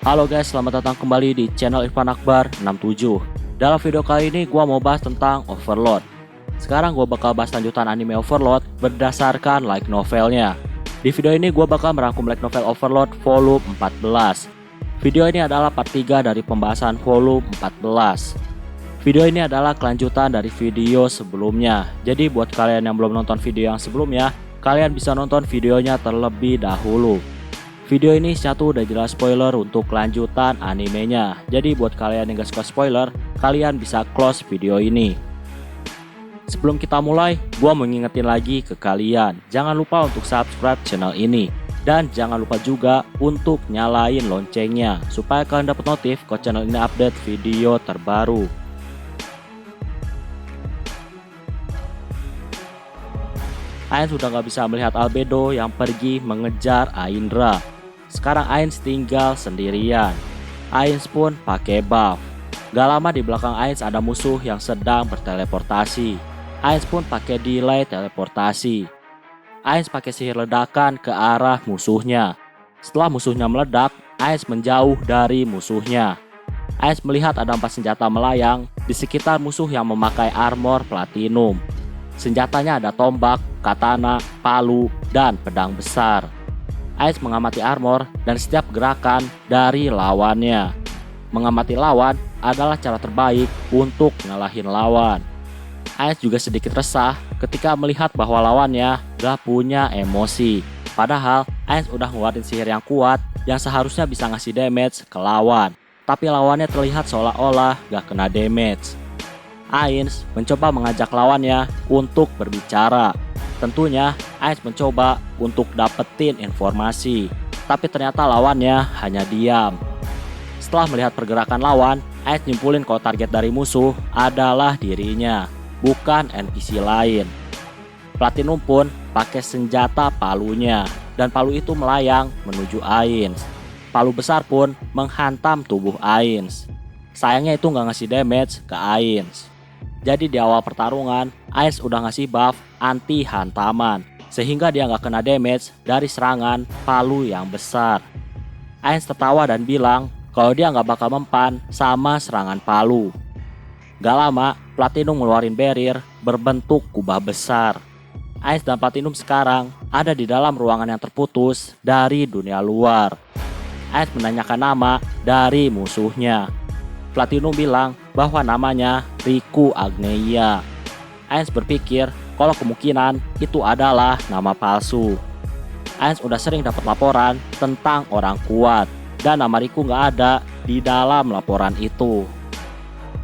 Halo guys, selamat datang kembali di channel Irfan Akbar 67. Dalam video kali ini gua mau bahas tentang Overlord. Sekarang gua bakal bahas lanjutan anime Overlord berdasarkan light novelnya. Di video ini gua bakal merangkum light novel Overlord volume 14. Video ini adalah part 3 dari pembahasan volume 14. Video ini adalah kelanjutan dari video sebelumnya. Jadi buat kalian yang belum nonton video yang sebelumnya, kalian bisa nonton videonya terlebih dahulu. Video ini satu udah jelas spoiler untuk kelanjutan animenya. Jadi buat kalian yang gak suka spoiler, kalian bisa close video ini. Sebelum kita mulai, gua mau ngingetin lagi ke kalian, jangan lupa untuk subscribe channel ini. Dan jangan lupa juga untuk nyalain loncengnya, supaya kalian dapat notif kalau channel ini update video terbaru. Ainz sudah gak bisa melihat Albedo yang pergi mengejar Ainra. Sekarang Ainz tinggal sendirian. Ainz pun pakai buff. Gak lama di belakang Ainz ada musuh yang sedang berteleportasi. Ainz pun pakai delay teleportasi. Ainz pakai sihir ledakan ke arah musuhnya. Setelah musuhnya meledak, Ainz menjauh dari musuhnya. Ainz melihat ada 4 senjata melayang di sekitar musuh yang memakai armor platinum. Senjatanya ada tombak, katana, palu, dan pedang besar. Ainz mengamati armor dan setiap gerakan dari lawannya. Mengamati lawan adalah cara terbaik untuk ngalahin lawan. Ainz juga sedikit resah ketika melihat bahwa lawannya gak punya emosi. Padahal Ainz udah ngeluarin sihir yang kuat yang seharusnya bisa ngasih damage ke lawan. Tapi lawannya terlihat seolah-olah gak kena damage. Ainz mencoba mengajak lawannya untuk berbicara. Tentunya Ainz mencoba untuk dapetin informasi, tapi ternyata lawannya hanya diam. Setelah melihat pergerakan lawan, Ainz nyimpulin kalau target dari musuh adalah dirinya, bukan NPC lain. Platinum pun pakai senjata palunya, dan palu itu melayang menuju Ainz. Palu besar pun menghantam tubuh Ainz. Sayangnya itu nggak ngasih damage ke Ainz. Jadi di awal pertarungan, Ainz udah ngasih buff anti hantaman, sehingga dia nggak kena damage dari serangan palu yang besar. Ainz tertawa dan bilang kalau dia nggak bakal mempan sama serangan palu. Gak lama, Platinum ngeluarin barrier berbentuk kubah besar. Ainz dan Platinum sekarang ada di dalam ruangan yang terputus dari dunia luar. Ainz menanyakan nama dari musuhnya. Platinum bilang bahwa namanya Riku Agneia. Ainz berpikir kalau kemungkinan itu adalah nama palsu. Ainz udah sering dapat laporan tentang orang kuat, dan nama Riku nggak ada di dalam laporan itu.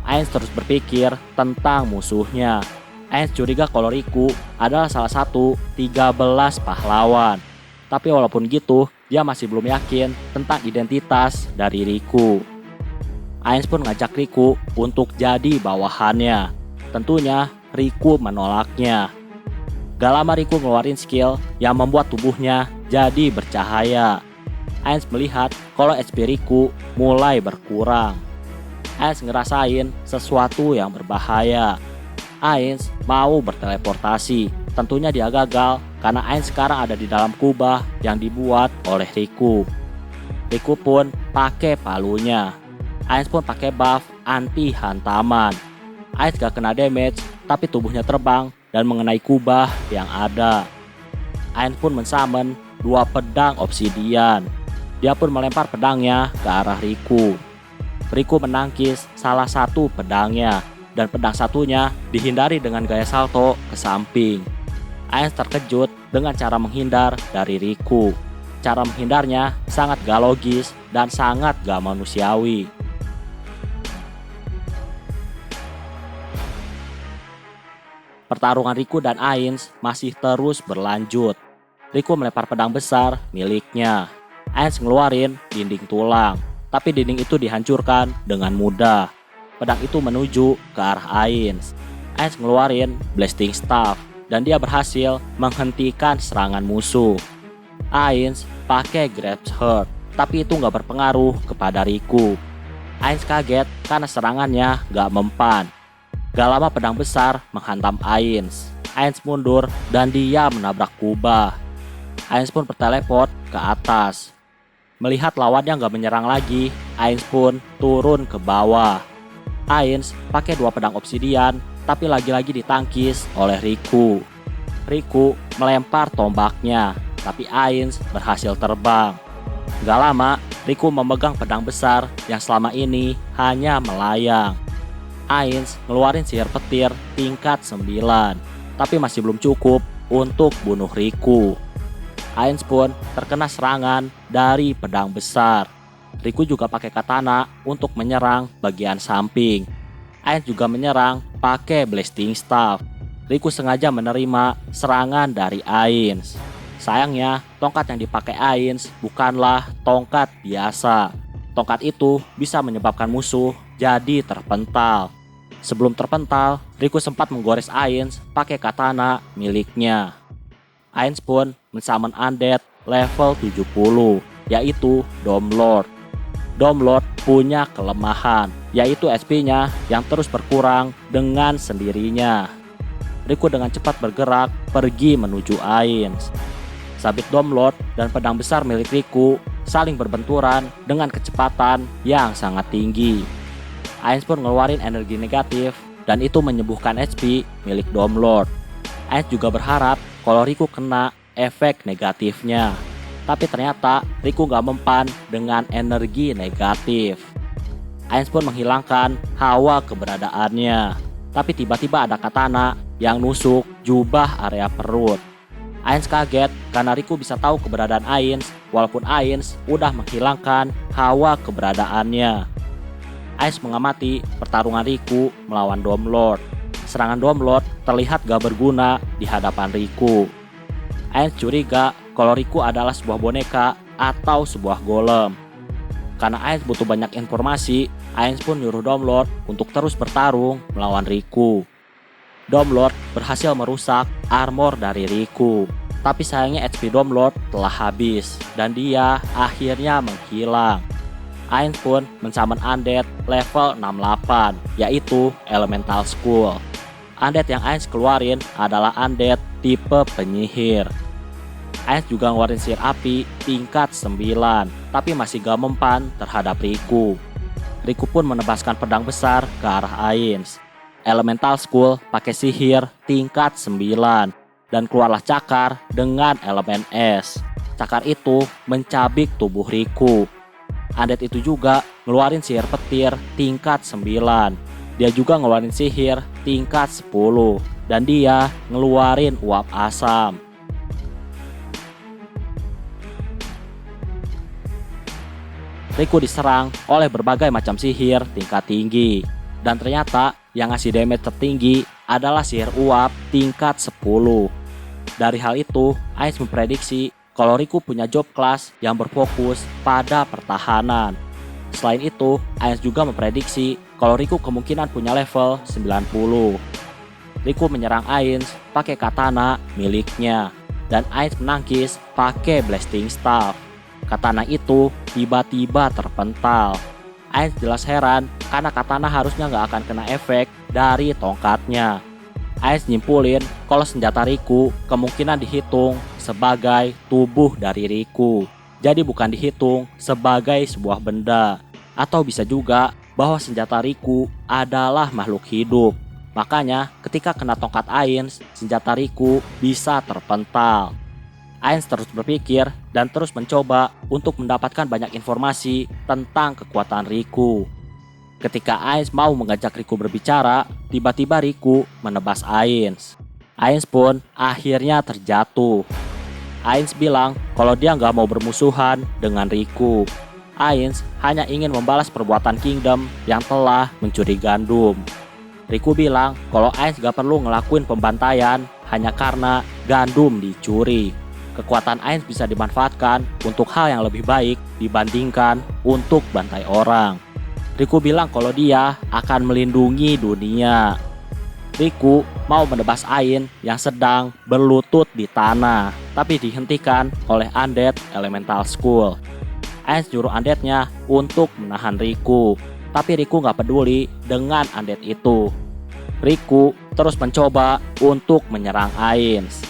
Ainz terus berpikir tentang musuhnya. Ainz curiga kalau Riku adalah salah satu 13 pahlawan. Tapi walaupun gitu, dia masih belum yakin tentang identitas dari Riku. Ainz pun ngajak Riku untuk jadi bawahannya. Tentunya Riku menolaknya. Gak lama Riku ngeluarin skill yang membuat tubuhnya jadi bercahaya. Ainz melihat kalau HP Riku mulai berkurang. Ainz ngerasain sesuatu yang berbahaya. Ainz mau berteleportasi. Tentunya dia gagal karena Ainz sekarang ada di dalam kubah yang dibuat oleh Riku. Riku pun pakai palunya. Ainz pun pakai buff anti hantaman. Ainz gak kena damage, tapi tubuhnya terbang dan mengenai kubah yang ada. Ainz pun mensummon 2 pedang obsidian. Dia pun melempar pedangnya ke arah Riku. Riku menangkis salah satu pedangnya, dan pedang satunya dihindari dengan gaya salto ke samping. Ainz terkejut dengan cara menghindar dari Riku. Cara menghindarnya sangat gak logis dan sangat gak manusiawi. Pertarungan Riku dan Ainz masih terus berlanjut. Riku melempar pedang besar miliknya. Ainz ngeluarin dinding tulang, tapi dinding itu dihancurkan dengan mudah. Pedang itu menuju ke arah Ainz. Ainz ngeluarin blasting staff, dan dia berhasil menghentikan serangan musuh. Ainz pakai grabs heart, tapi itu nggak berpengaruh kepada Riku. Ainz kaget karena serangannya nggak mempan. Gak lama pedang besar menghantam Ainz. Ainz mundur dan dia menabrak kubah. Ainz pun berteleport ke atas. Melihat lawannya nggak menyerang lagi, Ainz pun turun ke bawah. Ainz pakai 2 pedang obsidian, tapi lagi-lagi ditangkis oleh Riku. Riku melempar tombaknya, tapi Ainz berhasil terbang. Gak lama, Riku memegang pedang besar yang selama ini hanya melayang. Ainz ngeluarin sihir petir tingkat 9, tapi masih belum cukup untuk bunuh Riku. Ainz pun terkena serangan dari pedang besar. Riku juga pakai katana untuk menyerang bagian samping. Ainz juga menyerang pakai blasting staff. Riku sengaja menerima serangan dari Ainz. Sayangnya, tongkat yang dipakai Ainz bukanlah tongkat biasa. Tongkat itu bisa menyebabkan musuh jadi terpental. Sebelum terpental, Riku sempat menggores Ainz pakai katana miliknya. Ainz pun mensummon undead level 70, yaitu Dome Lord. Dome Lord punya kelemahan, yaitu SP-nya yang terus berkurang dengan sendirinya. Riku dengan cepat bergerak pergi menuju Ainz. Sabit Dome Lord dan pedang besar milik Riku saling berbenturan dengan kecepatan yang sangat tinggi. Ainz pun ngeluarin energi negatif dan itu menyembuhkan HP milik Dome Lord. Ainz juga berharap kalau Riku kena efek negatifnya. Tapi ternyata Riku gak mempan dengan energi negatif. Ainz pun menghilangkan hawa keberadaannya. Tapi tiba-tiba ada katana yang nusuk jubah area perut. Ainz kaget karena Riku bisa tahu keberadaan Ainz walaupun Ainz udah menghilangkan hawa keberadaannya. Ainz mengamati pertarungan Riku melawan Dome Lord. Serangan Dome Lord terlihat gak berguna di hadapan Riku. Ainz curiga kalau Riku adalah sebuah boneka atau sebuah golem. Karena Ainz butuh banyak informasi, Ainz pun nyuruh Dome Lord untuk terus bertarung melawan Riku. Dome Lord berhasil merusak armor dari Riku. Tapi sayangnya HP Dome Lord telah habis dan dia akhirnya menghilang. Ainz pun mensummon undead level 68, yaitu Elemental Skull. Undead yang Ainz keluarin adalah undead tipe penyihir. Ainz juga ngeluarin sihir api tingkat 9, tapi masih gak mempan terhadap Riku. Riku pun menebaskan pedang besar ke arah Ainz. Elemental Skull pakai sihir tingkat 9 dan keluarlah cakar dengan elemen es. Cakar itu mencabik tubuh Riku. Undead itu juga ngeluarin sihir petir tingkat 9. Dia juga ngeluarin sihir tingkat 10 dan dia ngeluarin uap asam. Riku diserang oleh berbagai macam sihir tingkat tinggi. Dan ternyata yang ngasih damage tertinggi adalah sihir uap tingkat 10. Dari hal itu, Ainz memprediksi kalau Riku punya job class yang berfokus pada pertahanan. Selain itu, Ainz juga memprediksi kalau Riku kemungkinan punya level 90. Riku menyerang Ainz pakai katana miliknya dan Ainz menangkis pakai blasting staff. Katana itu tiba-tiba terpental. Ainz jelas heran karena katana harusnya nggak akan kena efek dari tongkatnya. Ainz nyimpulin kalau senjata Riku kemungkinan dihitung sebagai tubuh dari Riku. Jadi bukan dihitung sebagai sebuah benda. Atau bisa juga bahwa senjata Riku adalah makhluk hidup. Makanya ketika kena tongkat Ainz, senjata Riku bisa terpental. Ainz terus berpikir dan terus mencoba untuk mendapatkan banyak informasi tentang kekuatan Riku. Ketika Ainz mau mengajak Riku berbicara, tiba-tiba Riku menebas Ainz. Ainz pun akhirnya terjatuh. Ainz bilang kalau dia nggak mau bermusuhan dengan Riku. Ainz hanya ingin membalas perbuatan Kingdom yang telah mencuri gandum. Riku bilang kalau Ainz gak perlu ngelakuin pembantaian hanya karena gandum dicuri. Kekuatan Ainz bisa dimanfaatkan untuk hal yang lebih baik dibandingkan untuk bantai orang. Riku bilang kalau dia akan melindungi dunia. Riku mau menebas Ainz yang sedang berlutut di tanah, tapi dihentikan oleh undead Elemental Skull. Ainz nyuruh undeadnya untuk menahan Riku, tapi Riku gak peduli dengan undead itu. Riku terus mencoba untuk menyerang Ainz.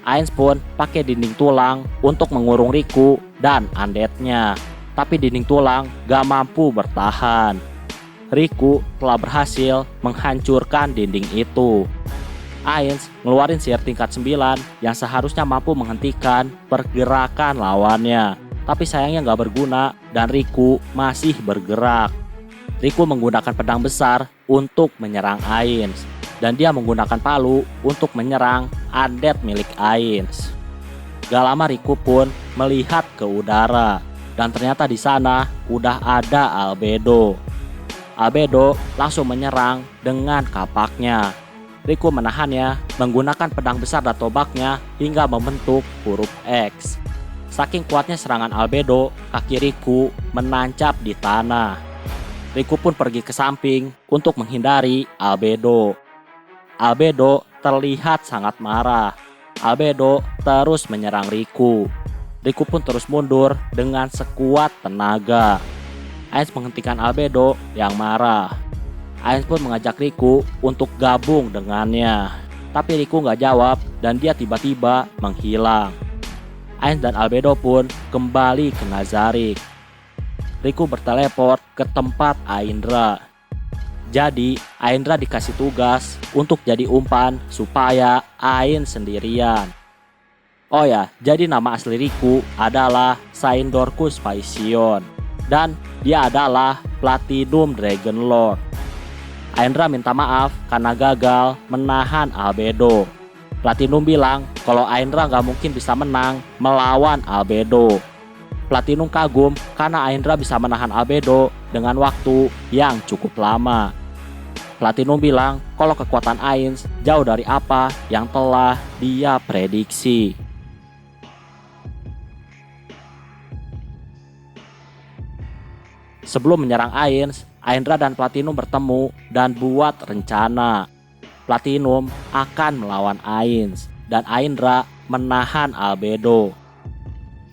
Ainz pun pakai dinding tulang untuk mengurung Riku dan undeadnya. tapi dinding tulang gak mampu bertahan. Riku telah berhasil menghancurkan dinding itu. Ainz ngeluarin sihir tingkat 9 yang seharusnya mampu menghentikan pergerakan lawannya. Tapi sayangnya gak berguna dan Riku masih bergerak. Riku menggunakan pedang besar untuk menyerang Ainz. Dan dia menggunakan palu untuk menyerang undead milik Ainz. Gak lama Riku pun melihat ke udara. Dan ternyata di sana udah ada Albedo. Albedo langsung menyerang dengan kapaknya. Riku menahannya menggunakan pedang besar dan tombaknya hingga membentuk huruf X. Saking kuatnya serangan Albedo, kaki Riku menancap di tanah. Riku pun pergi ke samping untuk menghindari Albedo. Albedo terlihat sangat marah. Albedo terus menyerang Riku. Riku pun terus mundur dengan sekuat tenaga. Ainz menghentikan Albedo yang marah. Ainz pun mengajak Riku untuk gabung dengannya. Tapi Riku gak jawab dan dia tiba-tiba menghilang. Ainz dan Albedo pun kembali ke Nazarik. Riku berteleport ke tempat Aindra. Jadi Aindra dikasih tugas untuk jadi umpan supaya Ainz sendirian. Oh ya, jadi nama asli Riku adalah Saindorkus Paision. Dan dia adalah Platinum Dragon Lord. Aindra minta maaf karena gagal menahan Albedo. Platinum bilang kalau Aindra gak mungkin bisa menang melawan Albedo. Platinum kagum karena Aindra bisa menahan Albedo dengan waktu yang cukup lama. Platinum bilang kalau kekuatan Ainz jauh dari apa yang telah dia prediksi. Sebelum menyerang Ainz, Aindra dan Platinum bertemu dan buat rencana. Platinum akan melawan Ainz dan Aindra menahan Albedo.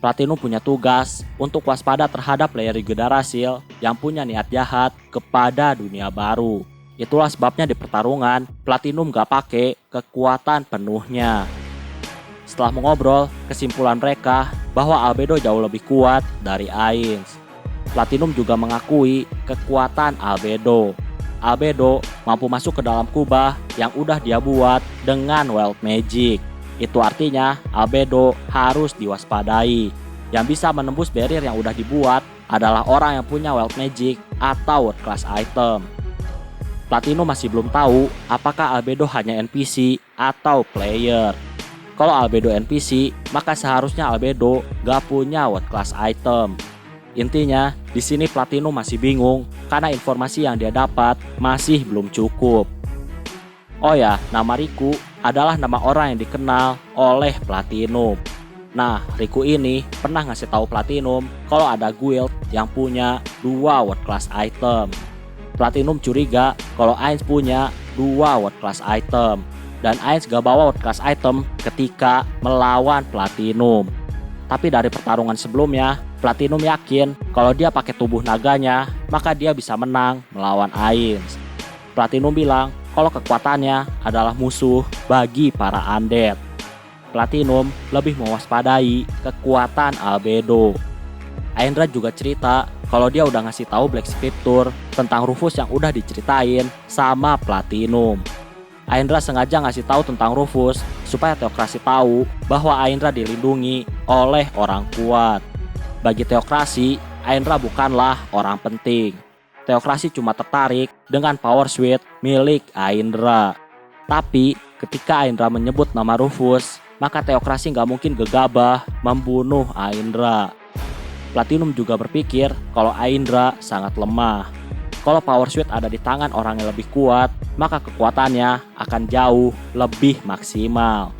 Platinum punya tugas untuk waspada terhadap player Yggdrasil yang punya niat jahat kepada dunia baru. Itulah sebabnya di pertarungan Platinum gak pakai kekuatan penuhnya. Setelah mengobrol, kesimpulan mereka bahwa Albedo jauh lebih kuat dari Ainz. Platinum juga mengakui kekuatan Albedo. Albedo mampu masuk ke dalam kubah yang udah dia buat dengan Wild Magic. Itu artinya Albedo harus diwaspadai. Yang bisa menembus barrier yang udah dibuat adalah orang yang punya Wild Magic atau World Class Item. Platinum masih belum tahu apakah Albedo hanya NPC atau player. Kalau Albedo NPC, maka seharusnya Albedo gak punya World Class Item. Intinya, di sini Platinum masih bingung karena informasi yang dia dapat masih belum cukup. Oh ya, nama Riku adalah nama orang yang dikenal oleh Platinum. Nah, Riku ini pernah ngasih tahu Platinum kalau ada guild yang punya 2 world class item. Platinum curiga kalau Ainz punya 2 world class item. Dan Ainz gak bawa world class item ketika melawan Platinum. Tapi dari pertarungan sebelumnya, Platinum yakin kalau dia pakai tubuh naganya, maka dia bisa menang melawan Ainz. Platinum bilang kalau kekuatannya adalah musuh bagi para undead. Platinum lebih mewaspadai kekuatan Albedo. Aindra juga cerita kalau dia udah ngasih tahu Black Scripture tentang Rufus yang udah diceritain sama Platinum. Aindra sengaja ngasih tahu tentang Rufus supaya Teokrasi tahu bahwa Aindra dilindungi oleh orang kuat. Bagi Teokrasi, Aindra bukanlah orang penting. Teokrasi cuma tertarik dengan power suite milik Aindra. Tapi ketika Aindra menyebut nama Rufus, maka Teokrasi gak mungkin gegabah membunuh Aindra. Platinum juga berpikir kalau Aindra sangat lemah. Kalau power suite ada di tangan orang yang lebih kuat, maka kekuatannya akan jauh lebih maksimal.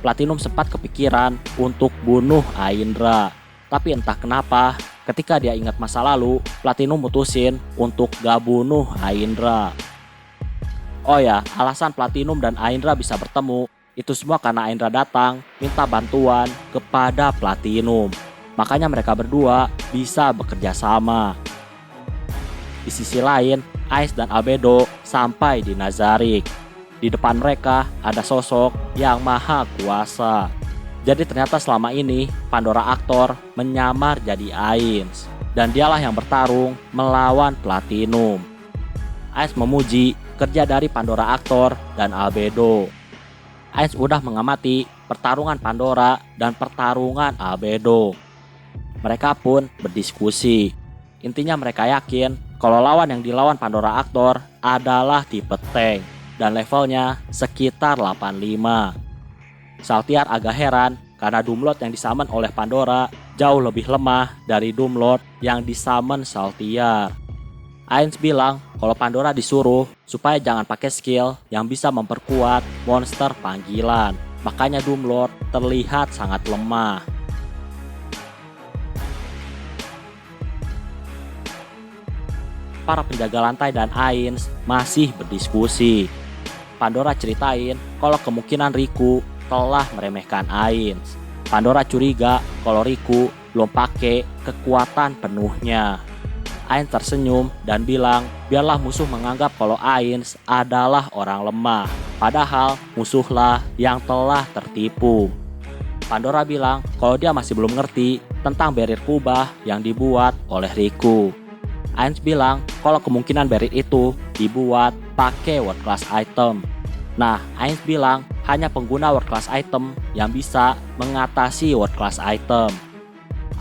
Platinum sempat kepikiran untuk bunuh Aindra. Tapi entah kenapa, ketika dia ingat masa lalu, Platinum mutusin untuk gak bunuh Aindra. Oh ya, alasan Platinum dan Aindra bisa bertemu, itu semua karena Aindra datang minta bantuan kepada Platinum. Makanya mereka berdua bisa bekerja sama. Di sisi lain, Ainz dan Albedo sampai di Nazarik. Di depan mereka ada sosok yang maha kuasa. Jadi ternyata selama ini Pandora Actor menyamar jadi Ainz. dan dialah yang bertarung melawan Platinum. Ainz memuji kerja dari Pandora Actor dan Albedo. Ainz udah mengamati pertarungan Pandora dan pertarungan Albedo. Mereka pun berdiskusi. Intinya mereka yakin kalau lawan yang dilawan Pandora Actor adalah tipe tank dan levelnya sekitar 85. Saltiar agak heran karena Doomlord yang disummon oleh Pandora jauh lebih lemah dari Doomlord yang disummon Saltiar. Ainz bilang kalau Pandora disuruh supaya jangan pakai skill yang bisa memperkuat monster panggilan. Makanya Doomlord terlihat sangat lemah. Para penjaga lantai dan Ainz masih berdiskusi. Pandora ceritain kalau kemungkinan Riku telah meremehkan Ainz. Pandora curiga kalau Riku belum pakai kekuatan penuhnya. Ainz tersenyum dan bilang biarlah musuh menganggap kalau Ainz adalah orang lemah. Padahal musuhlah yang telah tertipu. Pandora bilang kalau dia masih belum ngerti tentang barrier kubah yang dibuat oleh Riku. Ainz bilang kalau kemungkinan barrier itu dibuat pakai world class item. Nah, Ainz bilang hanya pengguna world class item yang bisa mengatasi world class item.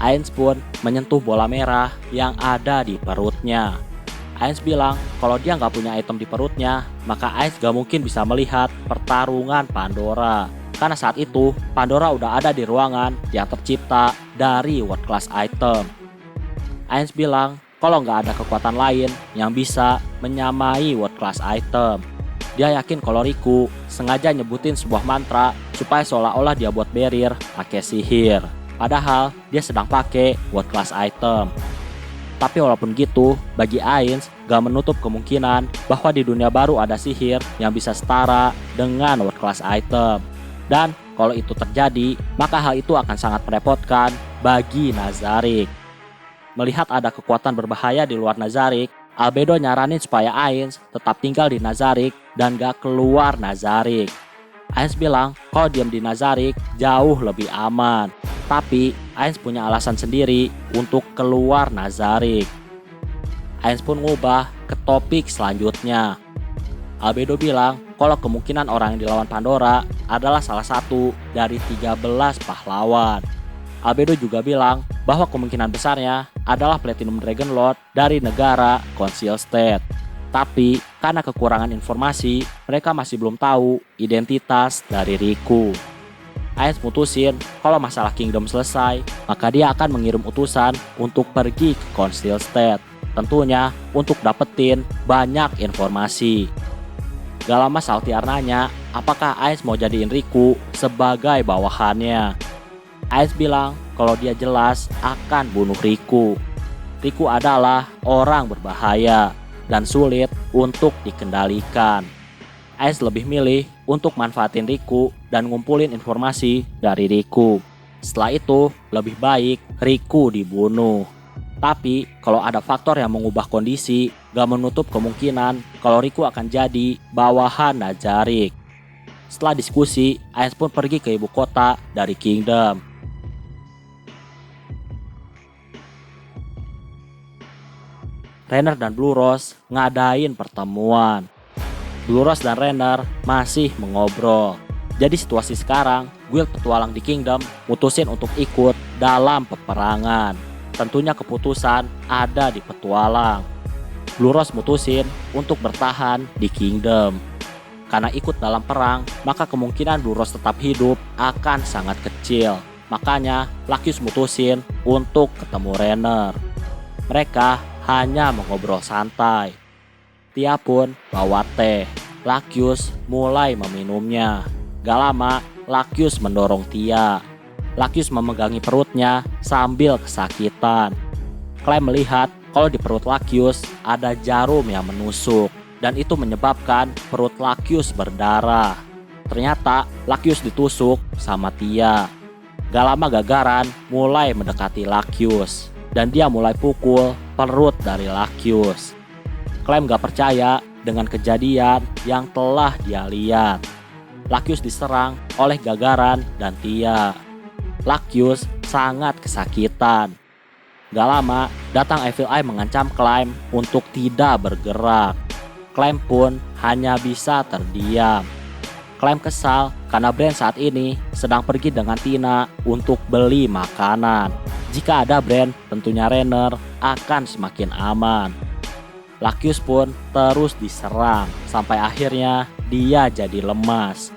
Ainz pun menyentuh bola merah yang ada di perutnya. Ainz bilang kalau dia nggak punya item di perutnya, maka Ainz gak mungkin bisa melihat pertarungan Pandora. Karena saat itu Pandora udah ada di ruangan yang tercipta dari world class item. Ainz bilang kalau nggak ada kekuatan lain yang bisa menyamai world class item. Dia yakin kalau Riku sengaja nyebutin sebuah mantra supaya seolah-olah dia buat barrier pakai sihir. Padahal dia sedang pakai world class item. Tapi walaupun gitu, bagi Ainz gak menutup kemungkinan bahwa di dunia baru ada sihir yang bisa setara dengan world class item. Dan kalau itu terjadi, maka hal itu akan sangat merepotkan bagi Nazarick. Melihat ada kekuatan berbahaya di luar Nazarick, Albedo nyaranin supaya Ainz tetap tinggal di Nazarick dan gak keluar Nazarick. Ainz bilang kalau diam di Nazarick jauh lebih aman. Tapi Ainz punya alasan sendiri untuk keluar Nazarick. Ainz pun ngubah ke topik selanjutnya. Albedo bilang kalau kemungkinan orang yang dilawan Pandora adalah salah satu dari 13 pahlawan. Albedo juga bilang bahwa kemungkinan besarnya adalah Platinum Dragon Lord dari negara Council State. Tapi karena kekurangan informasi, mereka masih belum tahu identitas dari Riku. Ainz mutusin kalau masalah Kingdom selesai, maka dia akan mengirim utusan untuk pergi ke Council State. Tentunya untuk dapetin banyak informasi. Gak lama Saltiar nanya apakah Ainz mau jadiin Riku sebagai bawahannya. Ainz bilang kalau dia jelas akan bunuh Riku. Riku adalah orang berbahaya dan sulit untuk dikendalikan. Ainz lebih milih untuk manfaatin Riku dan ngumpulin informasi dari Riku. Setelah itu, lebih baik Riku dibunuh. Tapi, kalau ada faktor yang mengubah kondisi, gak menutup kemungkinan kalau Riku akan jadi bawahan Nazarick. Setelah diskusi, Ainz pun pergi ke ibu kota dari Kingdom. Rainer dan Blue Rose ngadain pertemuan. Blue Rose dan Rainer masih mengobrol. Jadi situasi sekarang, guild petualang di Kingdom mutusin untuk ikut dalam peperangan. Tentunya keputusan ada di petualang. Blue Rose mutusin untuk bertahan di Kingdom. Karena ikut dalam perang, maka kemungkinan Blue Rose tetap hidup akan sangat kecil. Makanya Lakius mutusin untuk ketemu Rainer. Mereka hanya mengobrol santai. Tia pun bawa teh. Lakius mulai meminumnya. Gak lama, Lakius mendorong Tia. Lakius memegangi perutnya sambil kesakitan. Clem melihat kalau di perut Lakius ada jarum yang menusuk. Dan itu menyebabkan perut Lakius berdarah. Ternyata Lakius ditusuk sama Tia. Gak lama Gagaran mulai mendekati Lakius. Dan dia mulai pukul perut dari Lakius. Clem gak percaya dengan kejadian yang telah dia lihat. Lakius diserang oleh Gagaran dan Tia. Lakius sangat kesakitan. Gak lama, datang Evil Eye mengancam Climb untuk tidak bergerak. Climb pun hanya bisa terdiam. Climb kesal karena Bran saat ini sedang pergi dengan Tina untuk beli makanan. Jika ada Bran, tentunya Rainer akan semakin aman. Lucius pun terus diserang sampai akhirnya dia jadi lemas.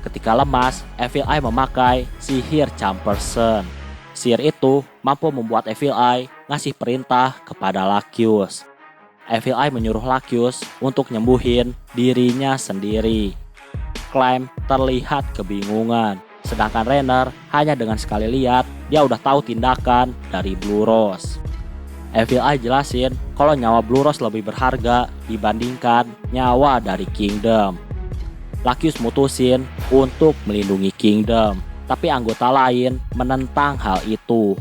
Ketika lemas, Evil Eye memakai sihir Charm Person. Sihir itu mampu membuat Evil Eye ngasih perintah kepada Lucius. Evil Eye menyuruh Lucius untuk nyembuhin dirinya sendiri. Climb terlihat kebingungan, sedangkan Rainer hanya dengan sekali lihat dia udah tahu tindakan dari Blue Rose. Evil Eye jelasin kalau nyawa Blue Rose lebih berharga dibandingkan nyawa dari Kingdom. Lucius mutusin untuk melindungi Kingdom, tapi anggota lain menentang hal itu.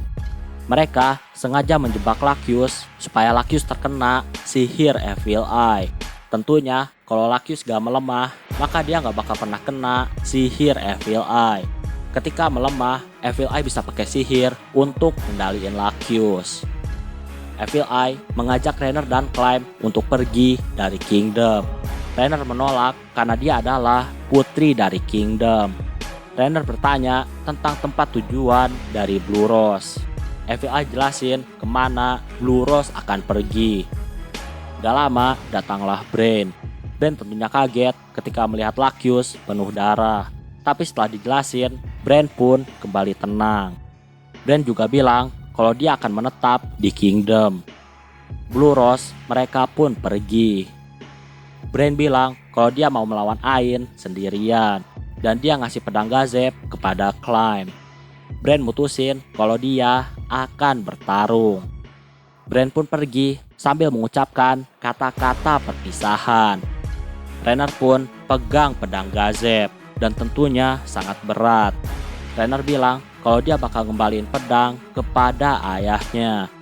Mereka sengaja menjebak Lucius supaya Lucius terkena sihir Evil Eye. Tentunya kalau Lucius gak melemah, maka dia gak bakal pernah kena sihir Evil Eye. Ketika melemah, Evil Eye bisa pakai sihir untuk kendaliin Lucius. Evil Eye mengajak Rainer dan Climb untuk pergi dari Kingdom. Rainer menolak karena dia adalah putri dari Kingdom. Rainer bertanya tentang tempat tujuan dari Blue Rose. Evil Eye jelasin kemana Blue Rose akan pergi. Gak lama datanglah Bran. Bran tentunya kaget ketika melihat Lucius penuh darah. Tapi setelah dijelasin, Bran pun kembali tenang. Bran juga bilang kalau dia akan menetap di Kingdom. Blue Rose mereka pun pergi. Bran bilang kalau dia mau melawan Ain sendirian. Dan dia ngasih pedang gazep kepada Climb. Bran mutusin kalau dia akan bertarung. Bran pun pergi sambil mengucapkan kata-kata perpisahan. Rainer pun pegang pedang gazep dan tentunya sangat berat. Rainer bilang kalau dia bakal ngembaliin pedang kepada ayahnya.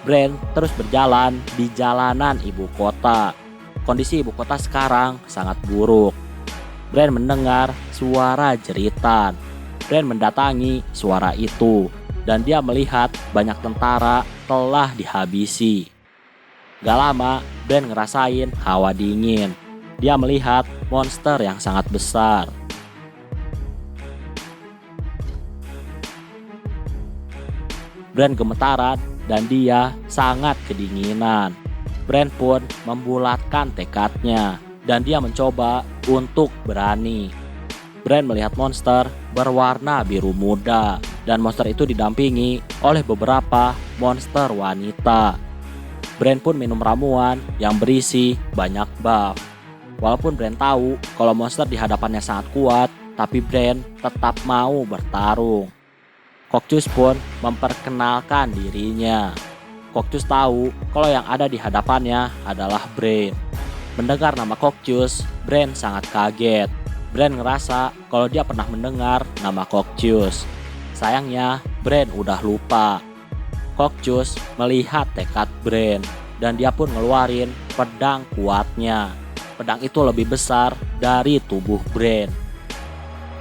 Bran terus berjalan di jalanan ibu kota. Kondisi ibu kota sekarang sangat buruk. Bran mendengar suara jeritan. Bran mendatangi suara itu dan dia melihat banyak tentara telah dihabisi. Gak lama, Bran ngerasain hawa dingin. Dia melihat monster yang sangat besar. Bran gemetaran dan dia sangat kedinginan. Bran pun membulatkan tekadnya dan dia mencoba untuk berani. Bran melihat monster berwarna biru muda dan monster itu didampingi oleh beberapa monster wanita. Bran pun minum ramuan yang berisi banyak buff. Walaupun Bran tahu kalau monster di hadapannya sangat kuat, tapi Bran tetap mau bertarung. Cocktus pun memperkenalkan dirinya. Cocktus tahu kalau yang ada di hadapannya adalah Bran. Mendengar nama Cocktus, Bran sangat kaget. Bran ngerasa kalau dia pernah mendengar nama Cocktus. Sayangnya, Bran udah lupa. Cocktus melihat tekad Bran dan dia pun ngeluarin pedang kuatnya. Pedang itu lebih besar dari tubuh Bran.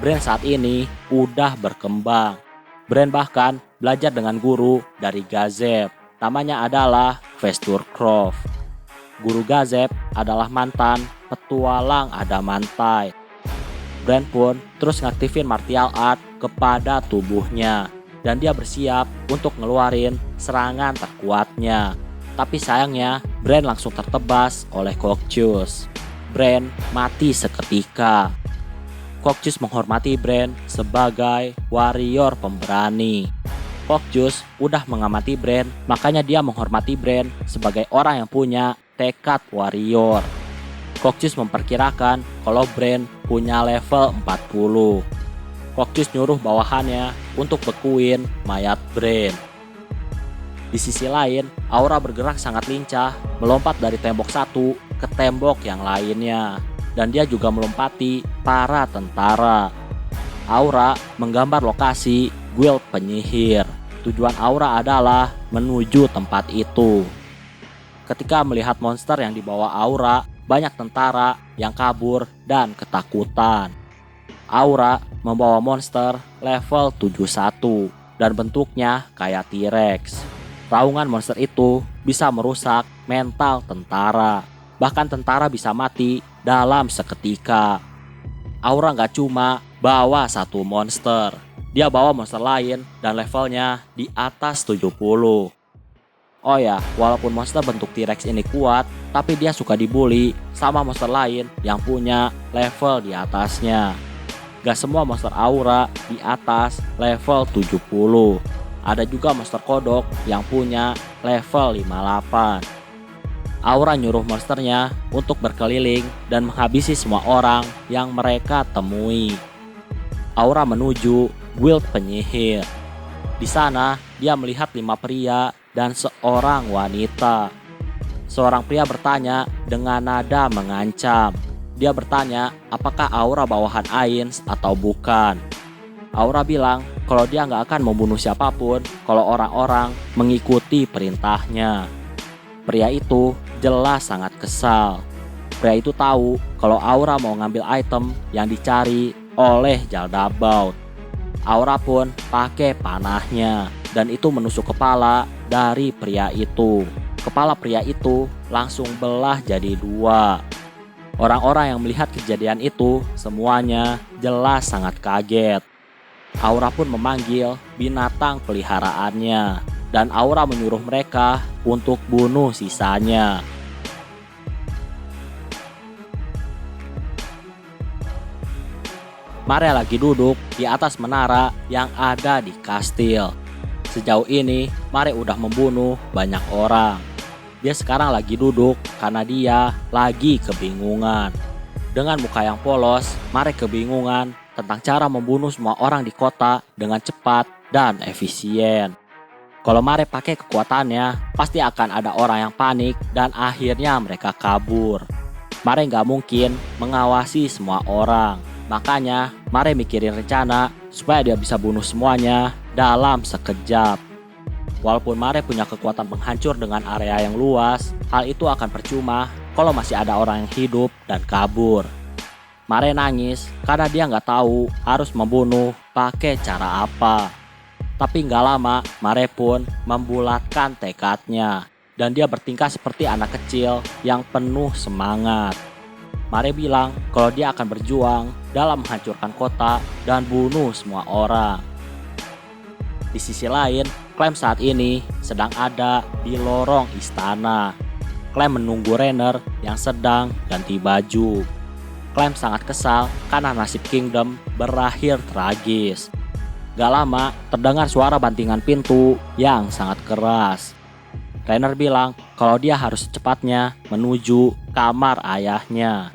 Bran saat ini udah berkembang. Bran bahkan belajar dengan guru dari Gazep. Namanya adalah Vestur Croft. Guru Gazep adalah mantan petualang Adamantai. Bran pun terus ngaktifin martial art kepada tubuhnya. Dan dia bersiap untuk ngeluarin serangan terkuatnya. Tapi sayangnya Bran langsung tertebas oleh Cocktus. Bran mati seketika. Cocktus menghormati Bran sebagai warrior pemberani. Cocktus udah mengamati Bran, makanya dia menghormati Bran sebagai orang yang punya tekad warrior. Cocktus memperkirakan kalau Bran punya level 40. Cocktus nyuruh bawahannya untuk bekuin mayat Bran. Di sisi lain, Aura bergerak sangat lincah, melompat dari tembok satu ke tembok yang lainnya. Dan dia juga melompati para tentara. Aura menggambar lokasi guild penyihir. Tujuan Aura adalah menuju tempat itu. Ketika melihat monster yang dibawa Aura, banyak tentara yang kabur dan ketakutan. Aura membawa monster level 71 dan bentuknya kayak T-Rex. Raungan monster itu bisa merusak mental tentara. Bahkan tentara bisa mati dalam seketika. Aura nggak cuma bawa satu monster. Dia bawa monster lain dan levelnya di atas 70. Oh ya, walaupun monster bentuk T-Rex ini kuat, tapi dia suka dibully sama monster lain yang punya level di atasnya. Gak semua monster aura di atas level 70. Ada juga monster kodok yang punya level 58. Aura nyuruh monsternya untuk berkeliling dan menghabisi semua orang yang mereka temui. Aura menuju guild penyihir. Di sana, dia melihat 5 pria dan seorang wanita. Seorang pria bertanya dengan nada mengancam. Dia bertanya apakah Aura bawahan Ainz atau bukan. Aura bilang kalau dia nggak akan membunuh siapapun kalau orang-orang mengikuti perintahnya. Pria itu jelas sangat kesal. Pria itu tahu kalau Aura mau ngambil item yang dicari oleh Jaldabaoth. Aura pun pakai panahnya dan itu menusuk kepala dari pria itu. Kepala pria itu langsung belah jadi 2. Orang-orang yang melihat kejadian itu semuanya jelas sangat kaget. Aura pun memanggil binatang peliharaannya dan Aura menyuruh mereka untuk bunuh sisanya. Mare lagi duduk di atas menara yang ada di kastil. Sejauh ini Mare udah membunuh banyak orang. Dia sekarang lagi duduk karena dia lagi kebingungan. Dengan muka yang polos, Mare kebingungan tentang cara membunuh semua orang di kota dengan cepat dan efisien. Kalau Mare pakai kekuatannya, pasti akan ada orang yang panik dan akhirnya mereka kabur. Mare nggak mungkin mengawasi semua orang. Makanya Mare mikirin rencana supaya dia bisa bunuh semuanya dalam sekejap. Walaupun Mare punya kekuatan penghancur dengan area yang luas, hal itu akan percuma kalau masih ada orang yang hidup dan kabur. Mare nangis karena dia nggak tahu harus membunuh pakai cara apa. Tapi nggak lama Mare pun membulatkan tekadnya dan dia bertingkah seperti anak kecil yang penuh semangat. Mare bilang kalau dia akan berjuang dalam menghancurkan kota dan bunuh semua orang. Di sisi lain, Clem saat ini sedang ada di lorong istana. Clem menunggu Rainer yang sedang ganti baju. Clem sangat kesal karena nasib Kingdom berakhir tragis. Gak lama terdengar suara bantingan pintu yang sangat keras. Rainer bilang kalau dia harus secepatnya menuju kamar ayahnya.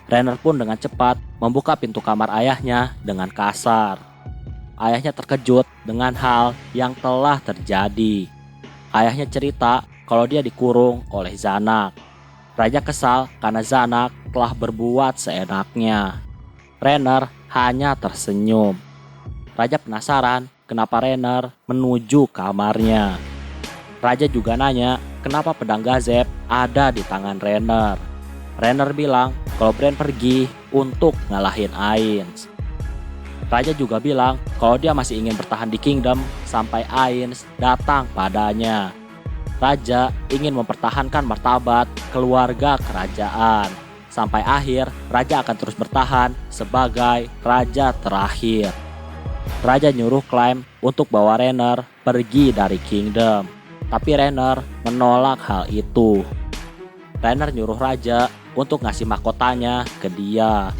Rainer pun dengan cepat membuka pintu kamar ayahnya dengan kasar. Ayahnya terkejut dengan hal yang telah terjadi. Ayahnya cerita kalau dia dikurung oleh Zanak. Raja kesal karena Zanak telah berbuat seenaknya. Rainer hanya tersenyum. Raja penasaran kenapa Rainer menuju kamarnya. Raja juga nanya kenapa pedang Gazep ada di tangan Rainer. Rainer bilang kalau Bran pergi untuk ngalahin Ainz. Raja juga bilang kalau dia masih ingin bertahan di Kingdom sampai Ainz datang padanya. Raja ingin mempertahankan martabat keluarga kerajaan. Sampai akhir, Raja akan terus bertahan sebagai Raja terakhir. Raja nyuruh Clem untuk bawa Rainer pergi dari Kingdom. Tapi Rainer menolak hal itu. Rainer nyuruh Raja untuk ngasih mahkotanya ke dia.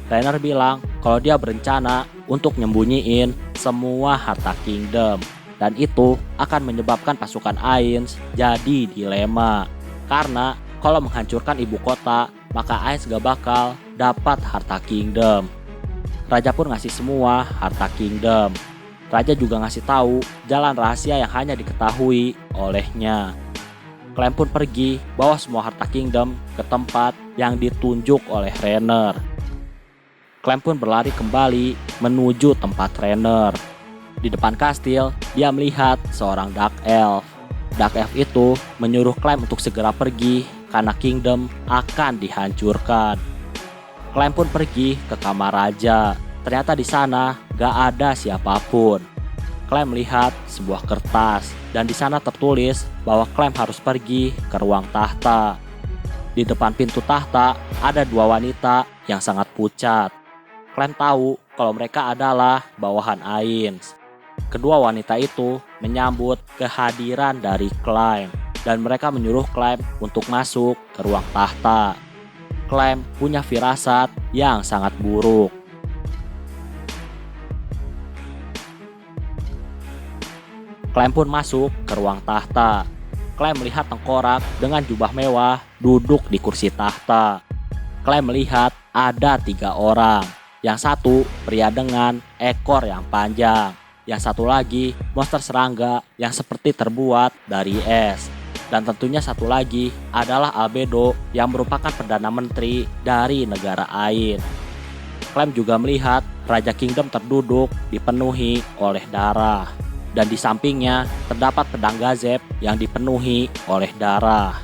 Rainer bilang kalau dia berencana untuk nyembunyiin semua harta Kingdom. Dan itu akan menyebabkan pasukan Ainz jadi dilema. Karena kalau menghancurkan ibu kota, maka Ainz gak bakal dapat harta Kingdom. Raja pun ngasih semua harta Kingdom. Raja juga ngasih tahu jalan rahasia yang hanya diketahui olehnya. Clem pun pergi bawa semua harta Kingdom ke tempat yang ditunjuk oleh Rainer. Clem pun berlari kembali menuju tempat Rainer. Di depan kastil, dia melihat seorang Dark Elf. Dark Elf itu menyuruh Clem untuk segera pergi karena Kingdom akan dihancurkan. Clem pun pergi ke kamar Raja. Ternyata di sana gak ada siapapun. Clem melihat sebuah kertas dan di sana tertulis bahwa Clem harus pergi ke ruang tahta. Di depan pintu tahta ada dua wanita yang sangat pucat. Clem tahu kalau mereka adalah bawahan Ainz. Kedua wanita itu menyambut kehadiran dari Clem dan mereka menyuruh Clem untuk masuk ke ruang tahta. Clem punya firasat yang sangat buruk. Clem pun masuk ke ruang tahta. Clem melihat tengkorak dengan jubah mewah duduk di kursi tahta. Clem melihat ada 3 orang. Yang satu pria dengan ekor yang panjang. Yang satu lagi monster serangga yang seperti terbuat dari es. Dan tentunya satu lagi adalah Albedo yang merupakan Perdana Menteri dari negara Ainz. Clem juga melihat Raja Kingdom terduduk dipenuhi oleh darah. Dan di sampingnya terdapat pedang gazeb yang dipenuhi oleh darah.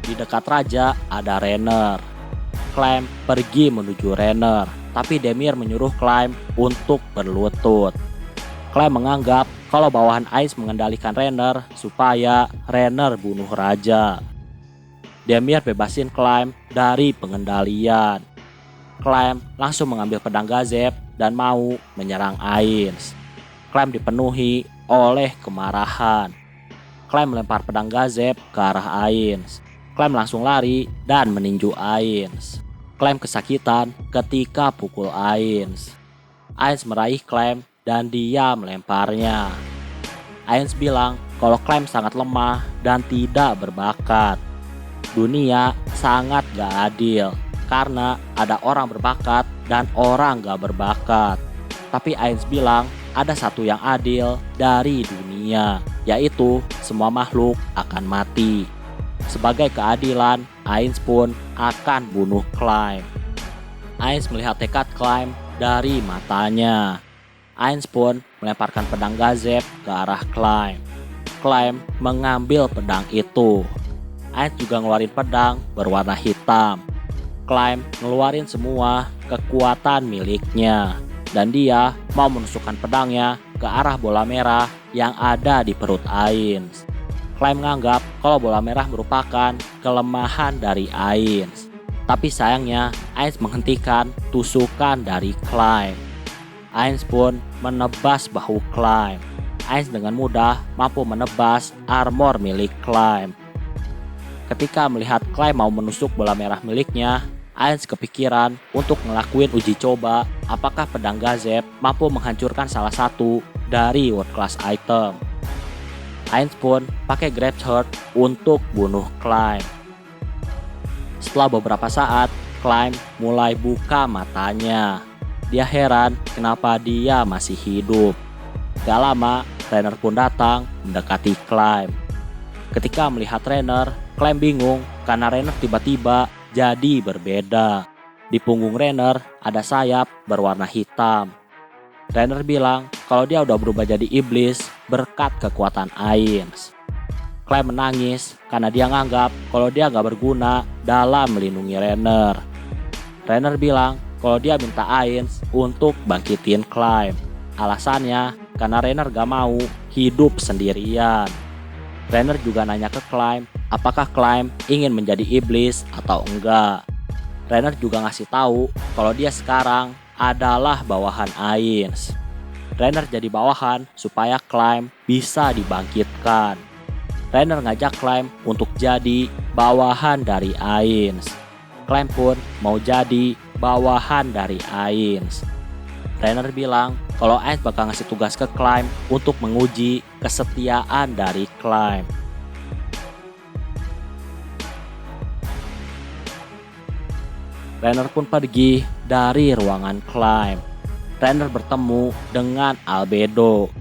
Di dekat raja ada Rainer. Clem pergi menuju Rainer, tapi Demir menyuruh Clem untuk berlutut. Clem menganggap kalau bawahan Ainz mengendalikan Rainer supaya Rainer bunuh raja. Demir bebasin Clem dari pengendalian. Clem langsung mengambil pedang gazeb dan mau menyerang Ainz. Clem dipenuhi oleh kemarahan. Clem melempar pedang gazeb ke arah Ainz. Clem langsung lari dan meninju Ainz. Clem kesakitan ketika pukul Ainz. Ainz meraih Clem dan dia melemparnya. Ainz bilang kalau Clem sangat lemah dan tidak berbakat. Dunia sangat gak adil karena ada orang berbakat dan orang gak berbakat. Tapi Ainz bilang ada satu yang adil dari dunia, yaitu semua makhluk akan mati. Sebagai keadilan, Ainz pun akan bunuh Clem. Ainz melihat tekad Clem dari matanya. Ainz pun melemparkan pedang gazeb ke arah Clem. Clem mengambil pedang itu. Ainz juga ngeluarin pedang berwarna hitam. Clem ngeluarin semua kekuatan miliknya. Dan dia mau menusukkan pedangnya ke arah bola merah yang ada di perut Ainz. Clem menganggap kalau bola merah merupakan kelemahan dari Ainz. Tapi sayangnya Ainz menghentikan tusukan dari Clem. Ainz pun menebas bahu Clem. Ainz dengan mudah mampu menebas armor milik Clem. Ketika melihat Clem mau menusuk bola merah miliknya, Ainz kepikiran untuk ngelakuin uji coba apakah pedang gazeb mampu menghancurkan salah satu dari world class item. Ainz pun pakai grab sword untuk bunuh Clem. Setelah beberapa saat, Clem mulai buka matanya. Dia heran kenapa dia masih hidup. Gak lama, Rainer pun datang mendekati Clem. Ketika melihat Rainer, Clem bingung karena Rainer tiba-tiba jadi berbeda. Di punggung Rainer ada sayap berwarna hitam. Rainer bilang kalau dia udah berubah jadi iblis berkat kekuatan Ainz. Clem menangis karena dia nganggap kalau dia gak berguna dalam melindungi Rainer. Rainer bilang kalau dia minta Ainz untuk bangkitin Clem. Alasannya karena Rainer gak mau hidup sendirian. Rainer juga nanya ke Clem apakah Clem ingin menjadi iblis atau enggak. Rainer juga ngasih tahu kalau dia sekarang adalah bawahan Ainz. Rainer jadi bawahan supaya Clem bisa dibangkitkan. Rainer ngajak Clem untuk jadi bawahan dari Ainz. Clem pun mau jadi bawahan dari Ainz. Rainer bilang kalau Ainz bakal ngasih tugas ke Clem untuk menguji kesetiaan dari Clem. Rainer pun pergi dari ruangan Clem. Rainer bertemu dengan Albedo.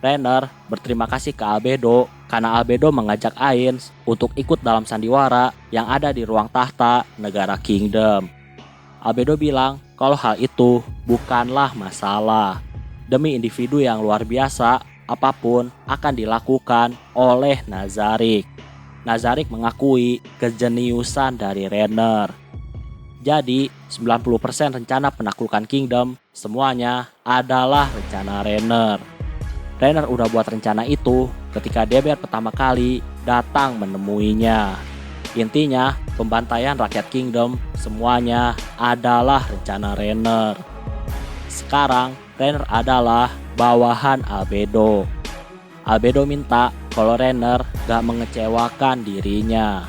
Rainer berterima kasih ke Albedo karena Albedo mengajak Ainz untuk ikut dalam sandiwara yang ada di ruang tahta negara Kingdom. Albedo bilang kalau hal itu bukanlah masalah. Demi individu yang luar biasa, apapun akan dilakukan oleh Nazarik. Nazarik mengakui kejeniusan dari Rainer. Jadi 90% rencana penaklukan Kingdom semuanya adalah rencana Rainer. Rainer udah buat rencana itu ketika DBR pertama kali datang menemuinya. Intinya, pembantaian rakyat Kingdom semuanya adalah rencana Rainer. Sekarang, Rainer adalah bawahan Albedo. Albedo minta kalau Rainer gak mengecewakan dirinya.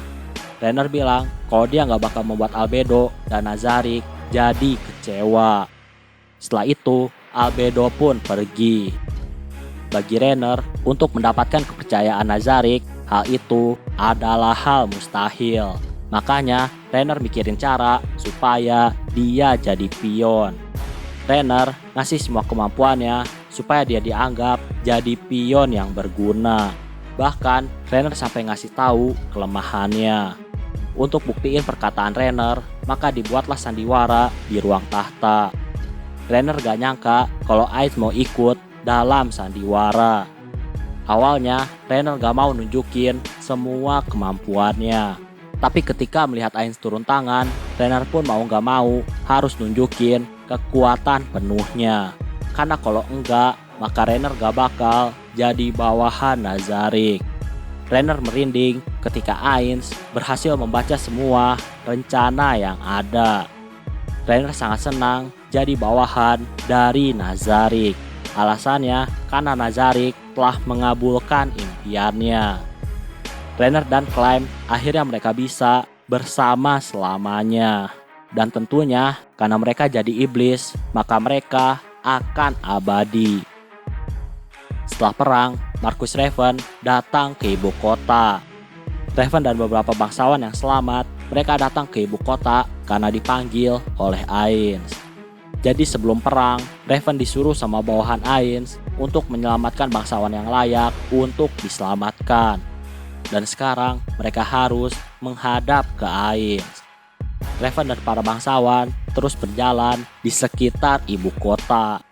Rainer bilang kalau dia gak bakal membuat Albedo dan Nazarick jadi kecewa. Setelah itu, Albedo pun pergi. Bagi Rainer, untuk mendapatkan kepercayaan Nazarick, hal itu adalah hal mustahil. Makanya, Rainer mikirin cara supaya dia jadi pion. Rainer ngasih semua kemampuannya supaya dia dianggap jadi pion yang berguna. Bahkan, Rainer sampai ngasih tahu kelemahannya. Untuk buktiin perkataan Rainer, maka dibuatlah sandiwara di ruang tahta. Rainer gak nyangka kalau Ainz mau ikut dalam sandiwara. Awalnya, Rainer gak mau nunjukin semua kemampuannya. Tapi ketika melihat Ainz turun tangan, Rainer pun mau gak mau harus nunjukin kekuatan penuhnya. Karena kalau enggak, maka Rainer gak bakal jadi bawahan Nazarick. Rainer merinding ketika Ainz berhasil membaca semua rencana yang ada. Rainer sangat senang jadi bawahan dari Nazarick. Alasannya karena Nazarick telah mengabulkan impiannya. Rainer dan Climb akhirnya mereka bisa bersama selamanya. Dan tentunya karena mereka jadi iblis, maka mereka akan abadi. Setelah perang, Marcus Raven datang ke ibu kota. Raven dan beberapa bangsawan yang selamat, mereka datang ke ibu kota karena dipanggil oleh Ainz. Jadi sebelum perang, Raven disuruh sama bawahan Ainz untuk menyelamatkan bangsawan yang layak untuk diselamatkan. Dan sekarang mereka harus menghadap ke Ainz. Raven dan para bangsawan terus berjalan di sekitar ibu kota.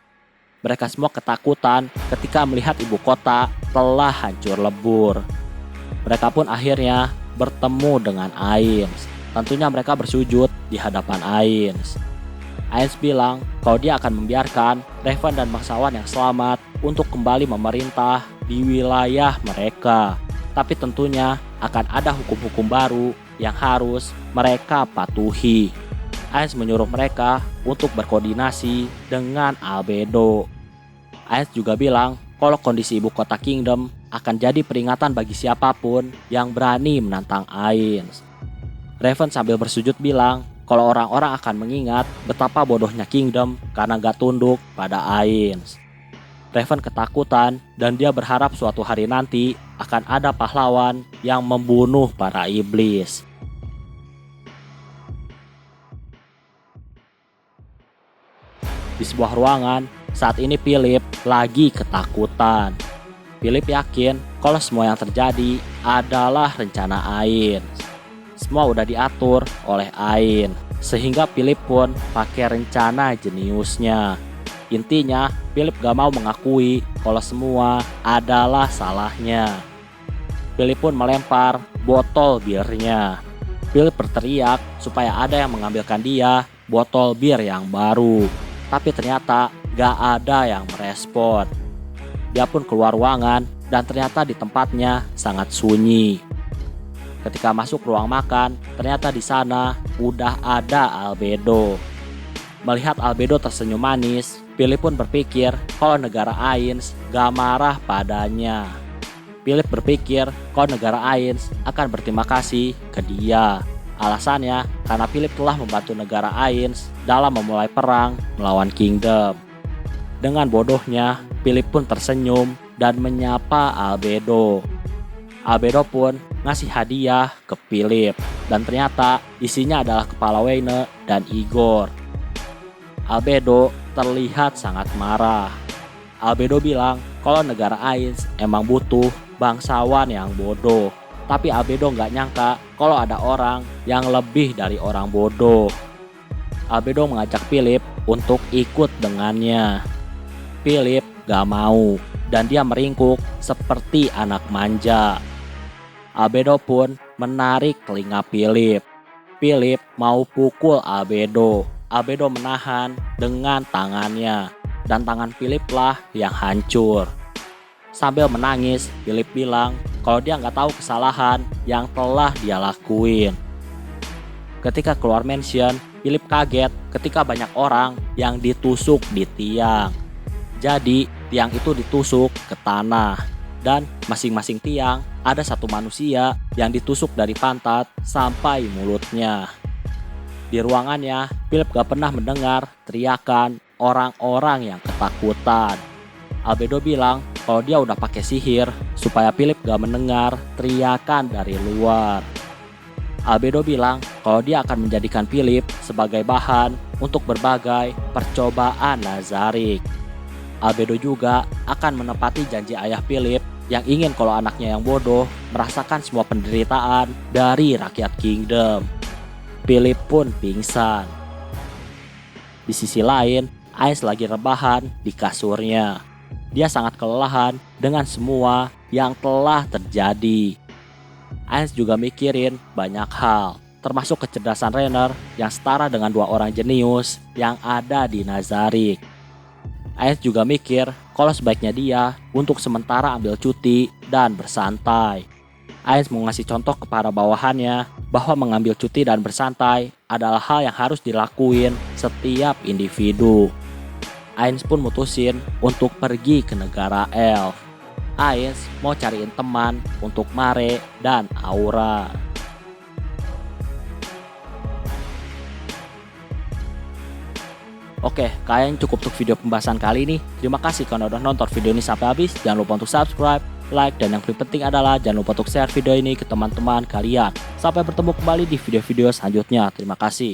Mereka semua ketakutan ketika melihat ibu kota telah hancur lebur. Mereka pun akhirnya bertemu dengan Ainz. Tentunya mereka bersujud di hadapan Ainz. Ainz bilang kalau dia akan membiarkan Raven dan bangsawan yang selamat untuk kembali memerintah di wilayah mereka. Tapi tentunya akan ada hukum-hukum baru yang harus mereka patuhi. Ainz menyuruh mereka untuk berkoordinasi dengan Albedo. Ainz juga bilang kalau kondisi ibu kota Kingdom akan jadi peringatan bagi siapapun yang berani menantang Ainz. Raven sambil bersujud bilang kalau orang-orang akan mengingat betapa bodohnya Kingdom karena gak tunduk pada Ainz. Raven ketakutan dan dia berharap suatu hari nanti akan ada pahlawan yang membunuh para iblis. Di sebuah ruangan, saat ini Philip lagi ketakutan. Philip yakin kalau semua yang terjadi adalah rencana Ainz. Semua udah diatur oleh Ainz, sehingga Philip pun pakai rencana jeniusnya. Intinya, Philip gak mau mengakui kalau semua adalah salahnya. Philip pun melempar botol birnya. Philip berteriak supaya ada yang mengambilkan dia botol bir yang baru. Tapi ternyata gak ada yang merespon. Dia pun keluar ruangan dan ternyata di tempatnya sangat sunyi. Ketika masuk ruang makan, ternyata di sana udah ada Albedo. Melihat Albedo tersenyum manis, Philip pun berpikir kalau negara Ainz gak marah padanya. Philip berpikir kalau negara Ainz akan berterima kasih ke dia. Alasannya karena Philip telah membantu negara Ainz dalam memulai perang melawan Kingdom. Dengan bodohnya, Philip pun tersenyum dan menyapa Albedo. Albedo pun ngasih hadiah ke Philip dan ternyata isinya adalah kepala Wayne dan Igor. Albedo terlihat sangat marah. Albedo bilang kalau negara Ainz emang butuh bangsawan yang bodoh. Tapi Albedo nggak nyangka kalau ada orang yang lebih dari orang bodoh. Albedo mengajak Philip untuk ikut dengannya. Philip gak mau dan dia meringkuk seperti anak manja. Albedo pun menarik telinga Philip. Philip mau pukul Albedo. Albedo menahan dengan tangannya dan tangan Philip lah yang hancur. Sambil menangis, Philip bilang kalau dia nggak tahu kesalahan yang telah dia lakuin. Ketika keluar mansion, Philip kaget ketika banyak orang yang ditusuk di tiang. Jadi, tiang itu ditusuk ke tanah. Dan masing-masing tiang ada satu manusia yang ditusuk dari pantat sampai mulutnya. Di ruangannya, Philip gak pernah mendengar teriakan orang-orang yang ketakutan. Albedo bilang kalau dia udah pakai sihir supaya Philip gak mendengar teriakan dari luar. Albedo bilang kalau dia akan menjadikan Philip sebagai bahan untuk berbagai percobaan Nazarik. Albedo juga akan menepati janji ayah Philip yang ingin kalau anaknya yang bodoh merasakan semua penderitaan dari rakyat Kingdom. Philip pun pingsan. Di sisi lain, Ainz lagi rebahan di kasurnya. Dia sangat kelelahan dengan semua yang telah terjadi. Ainz juga mikirin banyak hal, termasuk kecerdasan Rainer yang setara dengan 2 orang jenius yang ada di Nazarik. Ainz juga mikir kalau sebaiknya dia untuk sementara ambil cuti dan bersantai. Ainz mau ngasih contoh kepada bawahannya bahwa mengambil cuti dan bersantai adalah hal yang harus dilakuin setiap individu. Ainz pun mutusin untuk pergi ke negara elf. Ainz mau cariin teman untuk Mare dan Aura. Oke, kayaknya cukup untuk video pembahasan kali ini. Terima kasih karena udah nonton video ini sampai habis. Jangan lupa untuk subscribe, like, dan yang paling penting adalah jangan lupa untuk share video ini ke teman-teman kalian. Sampai bertemu kembali di video-video selanjutnya. Terima kasih.